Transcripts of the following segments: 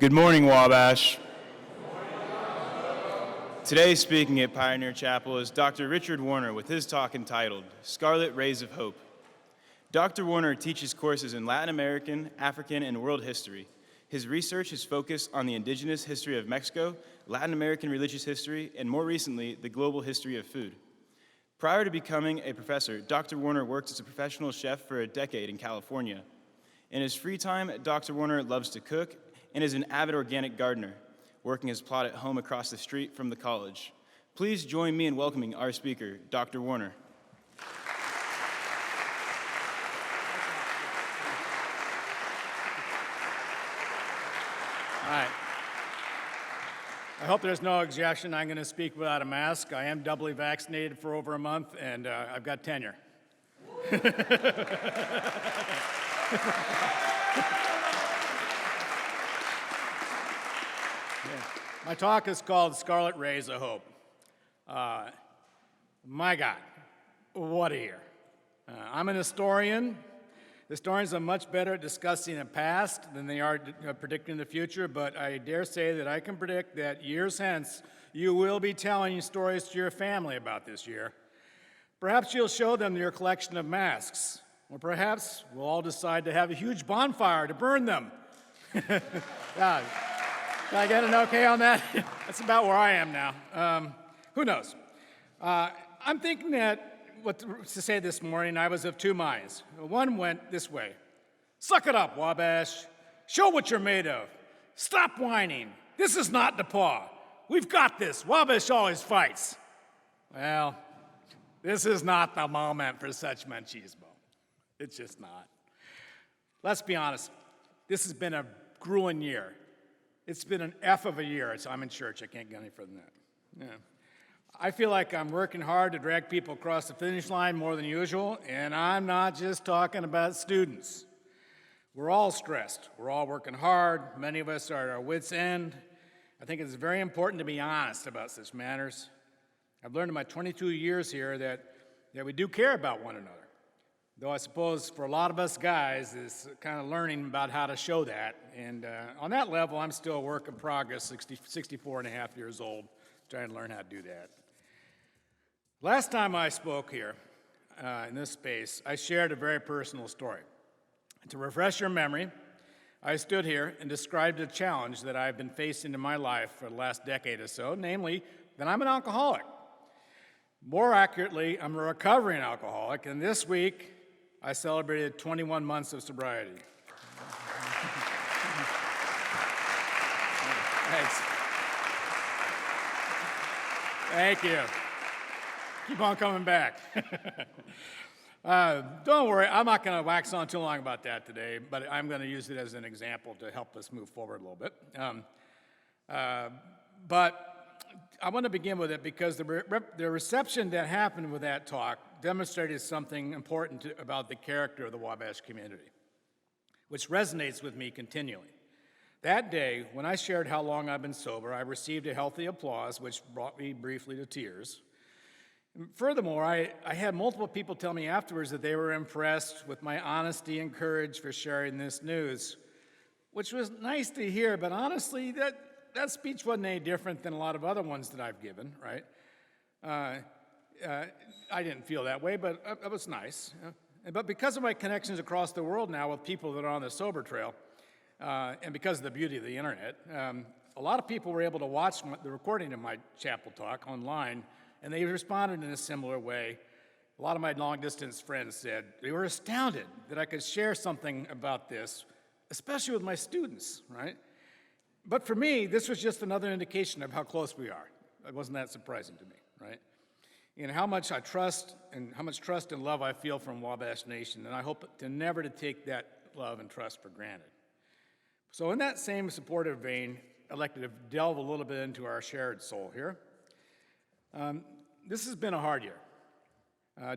Good morning, Wabash. Today, speaking at Pioneer Chapel is Dr. Richard Warner with his talk entitled, Scarlet, Rays of Hope. Dr. Warner teaches courses in Latin American, African, and world history. His research is focused on the indigenous history of Mexico, Latin American religious history, and more recently, the global history of food. Prior to becoming a professor, Dr. Warner worked as a professional chef for a decade in California. In his free time, Dr. Warner loves to cook and is an avid organic gardener, working his plot at home across the street from the college. Please join me in welcoming our speaker, Dr. Warner. All right. I hope there's no objection. I'm going to speak without a mask. I am doubly vaccinated for over a month, and I've got tenure. My talk is called Scarlet, Rays of Hope. My God, what a year. I'm an historian. Historians are much better at discussing the past than they are predicting the future, but I dare say that I can predict that years hence, you will be telling stories to your family about this year. Perhaps you'll show them your collection of masks, or perhaps we'll all decide to have a huge bonfire to burn them. Yeah. Can I get an okay on that? That's about where I am now. Who knows? I'm thinking that what to say this morning, I was of two minds. One went this way. Suck it up, Wabash. Show what you're made of. Stop whining. This is not DePaul. We've got this. Wabash always fights. Well, this is not the moment for such machismo. It's just not. Let's be honest. This has been a grueling year. It's been an F of a year. I'm in church. I can't get any further than that. Yeah. I feel like I'm working hard to drag people across the finish line more than usual, and I'm not just talking about students. We're all stressed. We're all working hard. Many of us are at our wits' end. I think it's very important to be honest about such matters. I've learned in my 22 years here that we do care about one another. Though I suppose for a lot of us guys, it's kind of learning about how to show that. And on that level, I'm still a work in progress, 64 and a half years old, trying to learn how to do that. Last time I spoke here in this space, I shared a very personal story. To refresh your memory, I stood here and described a challenge that I've been facing in my life for the last decade or so, namely that I'm an alcoholic. More accurately, I'm a recovering alcoholic, and this week I celebrated 21 months of sobriety. Thanks. Thank you. Keep on coming back. Don't worry, I'm not going to wax on too long about that today, but I'm going to use it as an example to help us move forward a little bit. But I want to begin with it because the reception that happened with that talk demonstrated something important about the character of the Wabash community, which resonates with me continually. That day, when I shared how long I've been sober, I received a healthy applause, which brought me briefly to tears. Furthermore, I had multiple people tell me afterwards that they were impressed with my honesty and courage for sharing this news, which was nice to hear, but honestly, that speech wasn't any different than a lot of other ones that I've given, right? I didn't feel that way, but it was nice. But because of my connections across the world now with people that are on the sober trail, and because of the beauty of the internet, a lot of people were able to watch the recording of my chapel talk online, and they responded in a similar way. A lot of my long-distance friends said they were astounded that I could share something about this, especially with my students, right? But for me, this was just another indication of how close we are. It wasn't that surprising to me, right? And how much I trust and how much trust and love I feel from Wabash Nation, and I hope to never to take that love and trust for granted. So in that same supportive vein, I'd like to delve a little bit into our shared soul here. This has been a hard year,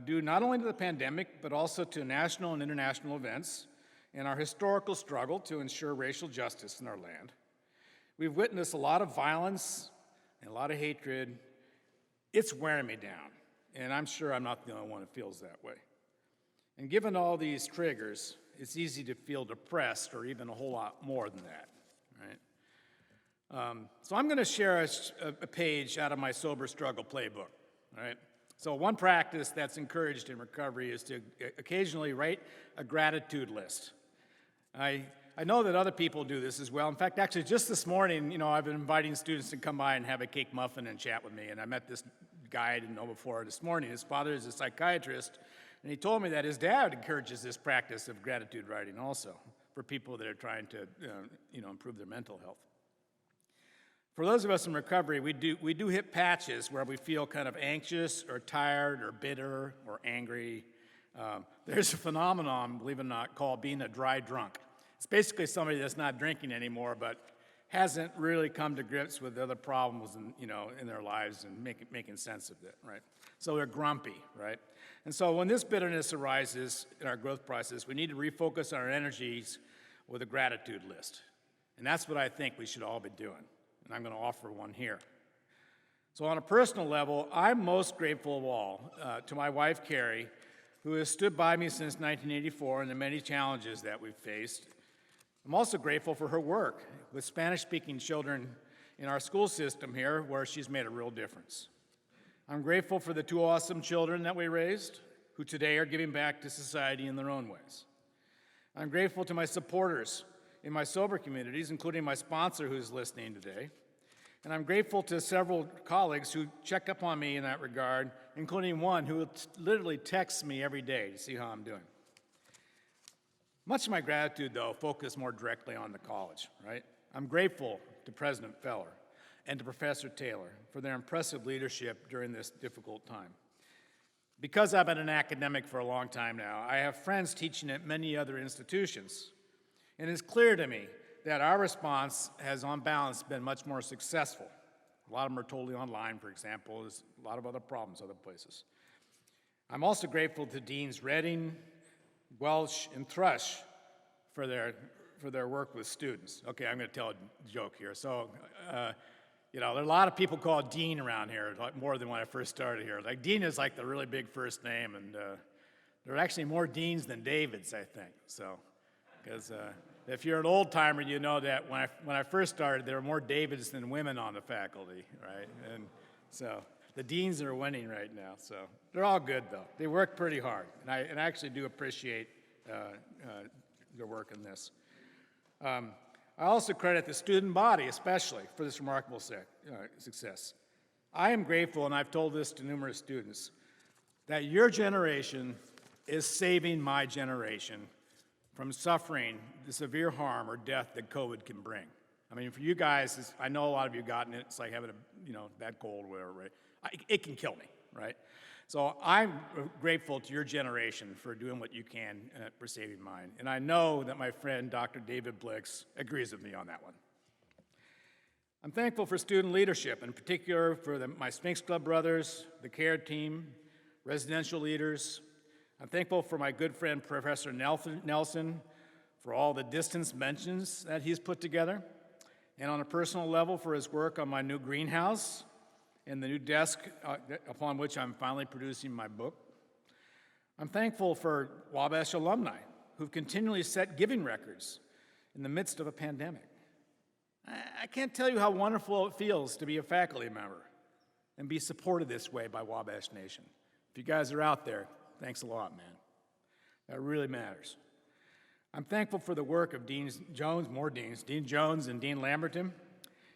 due not only to the pandemic, but also to national and international events and our historical struggle to ensure racial justice in our land. We've witnessed a lot of violence and a lot of hatred. It's wearing me down, and I'm sure I'm not the only one who feels that way. And given all these triggers, it's easy to feel depressed or even a whole lot more than that, right? So I'm going to share a page out of my Sober Struggle playbook, all right? So one practice that's encouraged in recovery is to occasionally write a gratitude list. I know that other people do this as well. In fact, actually, just this morning, I've been inviting students to come by and have a cake muffin and chat with me, and I met this guy I didn't know before this morning. His father is a psychiatrist, and he told me that his dad encourages this practice of gratitude writing also for people that are trying to, improve their mental health. For those of us in recovery, we do hit patches where we feel kind of anxious or tired or bitter or angry. There's a phenomenon, believe it or not, called being a dry drunk. It's basically somebody that's not drinking anymore, but hasn't really come to grips with the other problems in their lives and making sense of it, right? So they're grumpy, right? And so when this bitterness arises in our growth process, we need to refocus our energies with a gratitude list. And that's what I think we should all be doing. And I'm going to offer one here. So on a personal level, I'm most grateful of all to my wife, Carrie, who has stood by me since 1984 and the many challenges that we've faced. I'm also grateful for her work with Spanish-speaking children in our school system here, where she's made a real difference. I'm grateful for the two awesome children that we raised, who today are giving back to society in their own ways. I'm grateful to my supporters in my sober communities, including my sponsor who's listening today. And I'm grateful to several colleagues who check up on me in that regard, including one who literally texts me every day to see how I'm doing. Much of my gratitude, though, focused more directly on the college, right? I'm grateful to President Feller and to Professor Taylor for their impressive leadership during this difficult time. Because I've been an academic for a long time now, I have friends teaching at many other institutions. And it's clear to me that our response has, on balance, been much more successful. A lot of them are totally online, for example. There's a lot of other problems other places. I'm also grateful to Deans Redding, Welsh, and Thrush for their work with students. Okay, I'm going to tell a joke here. So, there are a lot of people called Dean around here, like more than when I first started here. Like Dean is like the really big first name, and there are actually more Deans than Davids, I think. So, because if you're an old timer, you know that when I first started, there were more Davids than women on the faculty, right? And so the deans are winning right now. So they're all good, though. They work pretty hard, and I actually do appreciate their work in this. I also credit the student body, especially, for this remarkable success. I am grateful, and I've told this to numerous students, that your generation is saving my generation from suffering the severe harm or death that COVID can bring. I mean, for you guys, I know a lot of you have gotten it. It's like having that cold or whatever, right? It can kill me, right? So I'm grateful to your generation for doing what you can for saving mine. And I know that my friend, Dr. David Blix, agrees with me on that one. I'm thankful for student leadership, in particular for my Sphinx Club brothers, the CARE team, residential leaders. I'm thankful for my good friend, Professor Nelson, for all the distance mentions that he's put together, and on a personal level for his work on my new greenhouse and the new desk upon which I'm finally producing my book. I'm thankful for Wabash alumni who've continually set giving records in the midst of a pandemic. I can't tell you how wonderful it feels to be a faculty member and be supported this way by Wabash Nation. If you guys are out there, thanks a lot, man. That really matters. I'm thankful for the work of Dean Jones and Dean Lamberton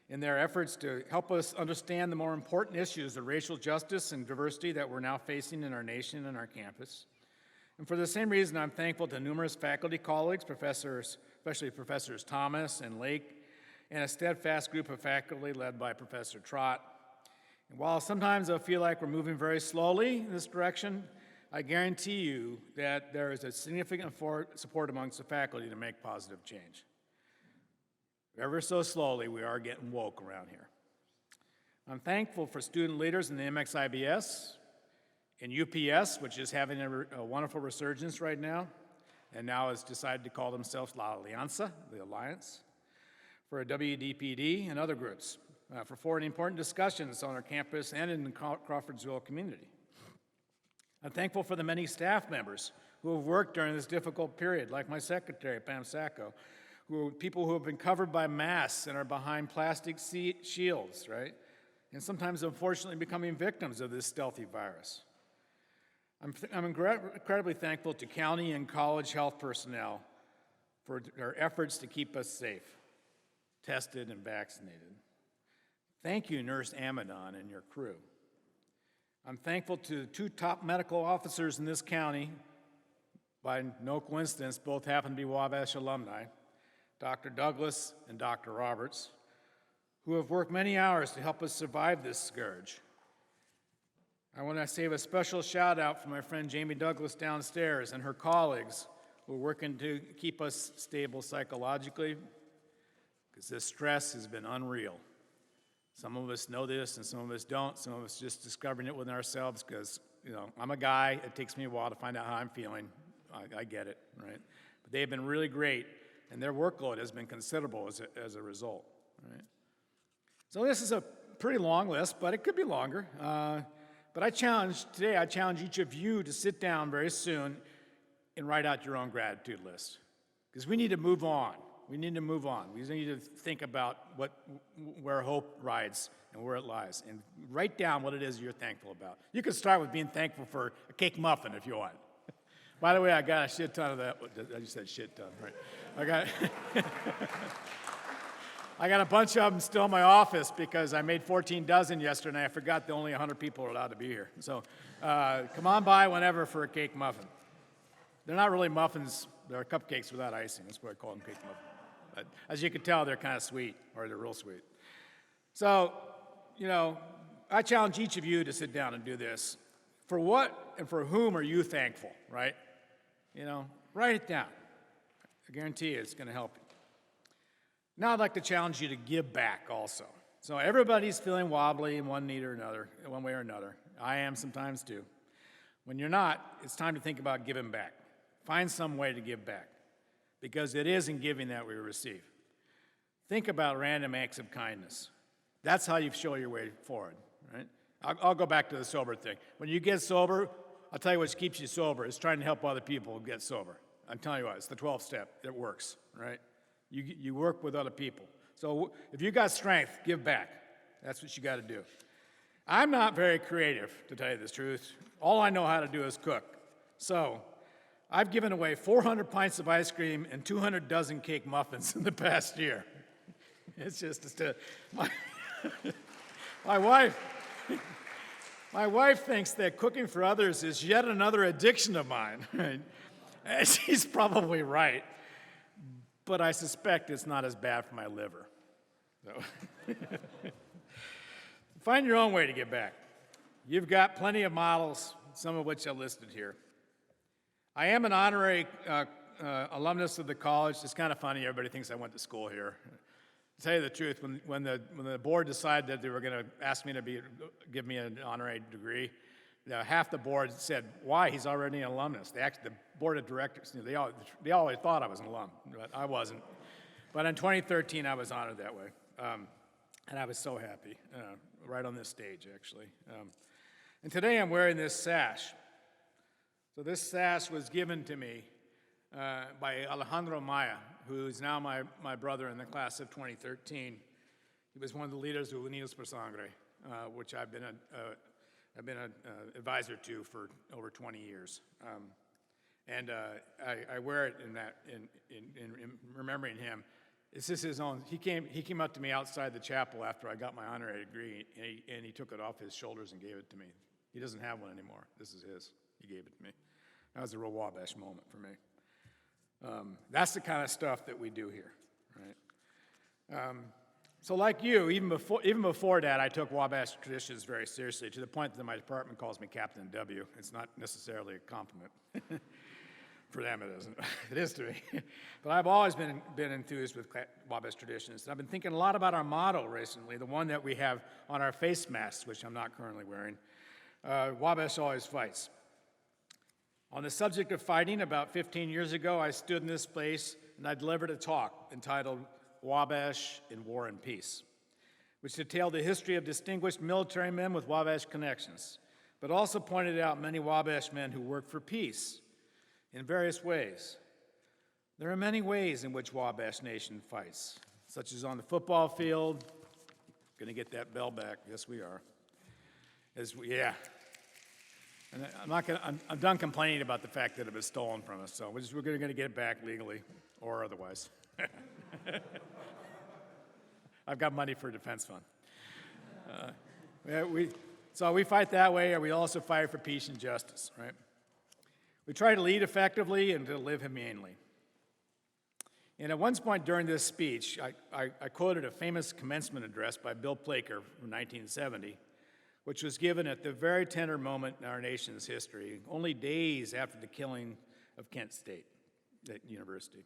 in their efforts to help us understand the more important issues of racial justice and diversity that we're now facing in our nation and our campus. And for the same reason, I'm thankful to numerous faculty colleagues, professors, especially Professors Thomas and Lake, and a steadfast group of faculty led by Professor Trott. And while sometimes I feel like we're moving very slowly in this direction, I guarantee you that there is a significant support amongst the faculty to make positive change. Ever so slowly, we are getting woke around here. I'm thankful for student leaders in the MXIBS, in UPS, which is having a wonderful resurgence right now, and now has decided to call themselves La Alianza, the Alliance, for WDPD and other groups, for forwarding important discussions on our campus and in the Crawfordsville community. I'm thankful for the many staff members who have worked during this difficult period, like my secretary, Pam Sacco, people who have been covered by masks and are behind plastic shields, right? And sometimes, unfortunately, becoming victims of this stealthy virus. I'm incredibly thankful to county and college health personnel for their efforts to keep us safe, tested, and vaccinated. Thank you, Nurse Amadon and your crew. I'm thankful to the two top medical officers in this county. By no coincidence, both happen to be Wabash alumni, Dr. Douglas and Dr. Roberts, who have worked many hours to help us survive this scourge. I want to save a special shout out for my friend Jamie Douglas downstairs and her colleagues who are working to keep us stable psychologically, because this stress has been unreal. Some of us know this and some of us don't. Some of us just discovering it within ourselves because, I'm a guy. It takes me a while to find out how I'm feeling. I get it, right? But they have been really great, and their workload has been considerable as a result, right? So this is a pretty long list, but it could be longer. But I challenge each of you to sit down very soon and write out your own gratitude list, because we need to move on. We need to move on. We need to think about where hope rides and where it lies, and write down what it is you're thankful about. You can start with being thankful for a cake muffin if you want. By the way, I got a shit ton of that. I just said shit ton, right? I got a bunch of them still in my office because I made 14 dozen yesterday, and I forgot that only 100 people are allowed to be here. So come on by whenever for a cake muffin. They're not really muffins. They're cupcakes without icing. That's why I call them cake muffins. But as you can tell, they're kind of sweet, or they're real sweet. So, I challenge each of you to sit down and do this. For what and for whom are you thankful, right? Write it down. I guarantee you it's going to help you. Now I'd like to challenge you to give back also. So everybody's feeling wobbly in one way or another. I am sometimes too. When you're not, it's time to think about giving back. Find some way to give back, because it is in giving that we receive. Think about random acts of kindness. That's how you show your way forward, right? I'll go back to the sober thing. When you get sober, I'll tell you what keeps you sober is trying to help other people get sober. I'm telling you what, it's the 12th step. It works, right? You work with other people. So if you got strength, give back. That's what you got to do. I'm not very creative, to tell you the truth. All I know how to do is cook. So I've given away 400 pints of ice cream and 200 dozen cake muffins in the past year. It's just my wife thinks that cooking for others is yet another addiction of mine. Right? And she's probably right, but I suspect it's not as bad for my liver. So find your own way to give back. You've got plenty of models, some of which are listed here. I am an honorary alumnus of the college. It's kind of funny, everybody thinks I went to school here. To tell you the truth, when the board decided that they were going to ask me to give me an honorary degree, half the board said, "Why? He's already an alumnus." The board of directors, they always thought I was an alum, but I wasn't. But in 2013, I was honored that way, and I was so happy, right on this stage, actually. And today I'm wearing this sash. So this sash was given to me by Alejandro Maya, who is now my brother in the class of 2013. He was one of the leaders of Unidos por Sangre, which I've been an advisor to for over 20 years. I wear it in remembering him. This is his own. He came up to me outside the chapel after I got my honorary degree, and he took it off his shoulders and gave it to me. He doesn't have one anymore. This is his. He gave it to me. That was a real Wabash moment for me. That's the kind of stuff that we do here, right? So like you, even before that, I took Wabash traditions very seriously, to the point that my department calls me Captain W. It's not necessarily a compliment. For them, it isn't. It is to me. But I've always been enthused with Wabash traditions. And I've been thinking a lot about our motto recently, the one that we have on our face masks, which I'm not currently wearing. Wabash always fights. On the subject of fighting, about 15 years ago, I stood in this place and I delivered a talk entitled Wabash in War and Peace, which detailed the history of distinguished military men with Wabash connections, but also pointed out many Wabash men who worked for peace in various ways. There are many ways in which Wabash Nation fights, such as on the football field. Gonna get that bell back. Yes, we are. Yeah. And I'm done complaining about the fact that it was stolen from us, so we're going to get it back legally or otherwise. I've got money for a defense fund. So we fight that way, and we also fight for peace and justice, right? We try to lead effectively and to live humanely. And at one point during this speech, I quoted a famous commencement address by Bill Plaker from 1970, which was given at the very tender moment in our nation's history, only days after the killing of Kent State University.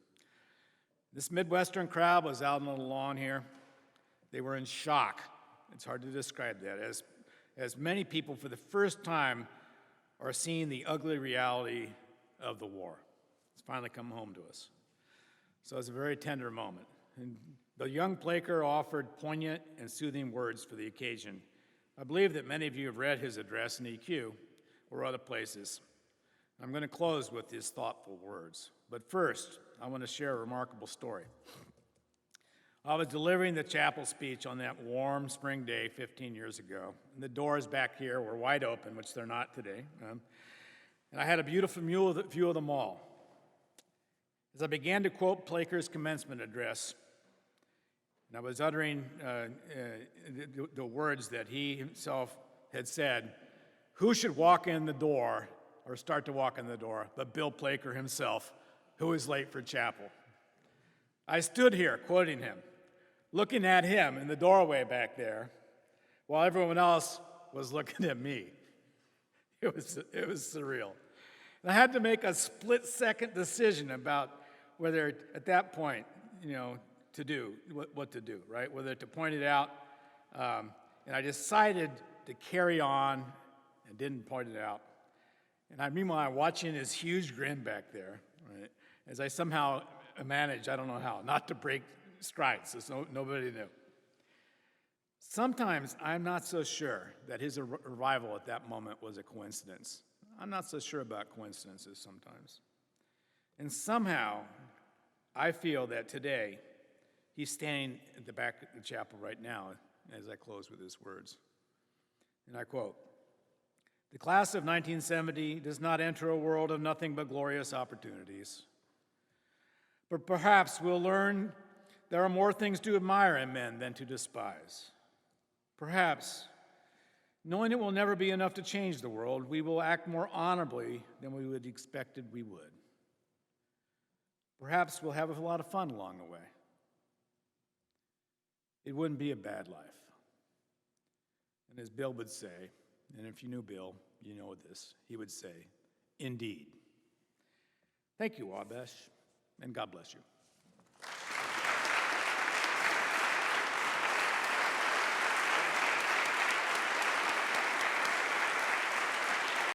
This Midwestern crowd was out on the lawn here. They were in shock. It's hard to describe that, as many people for the first time are seeing the ugly reality of the war. It's finally come home to us. So it's a very tender moment. And the young Plaker offered poignant and soothing words for the occasion. I believe that many of you have read his address in EQ or other places. I'm going to close with his thoughtful words. But first, I want to share a remarkable story. I was delivering the chapel speech on that warm spring day 15 years ago, and the doors back here were wide open, which they're not today. And I had a beautiful view of the mall. As I began to quote Plaker's commencement address, and I was uttering the words that he himself had said, who should walk in the door or start to walk in the door but Bill Plaker himself, who was late for chapel. I stood here quoting him, looking at him in the doorway back there, while everyone else was looking at me. It was surreal. And I had to make a split-second decision about whether at that point, to do, what to do, right? Whether to point it out. And I decided to carry on and didn't point it out. And meanwhile, I'm watching his huge grin back there, right? As I somehow managed, I don't know how, not to break strides, so nobody knew. Sometimes I'm not so sure that his arrival at that moment was a coincidence. I'm not so sure about coincidences sometimes. And somehow, I feel that today, he's standing at the back of the chapel right now as I close with his words. And I quote, "The class of 1970 does not enter a world of nothing but glorious opportunities. But perhaps we'll learn there are more things to admire in men than to despise. Perhaps, knowing it will never be enough to change the world, we will act more honorably than we would expected we would. Perhaps we'll have a lot of fun along the way. It wouldn't be a bad life." And as Bill would say, and if you knew Bill, you know this, he would say, "Indeed." Thank you, Wabash, and God bless you.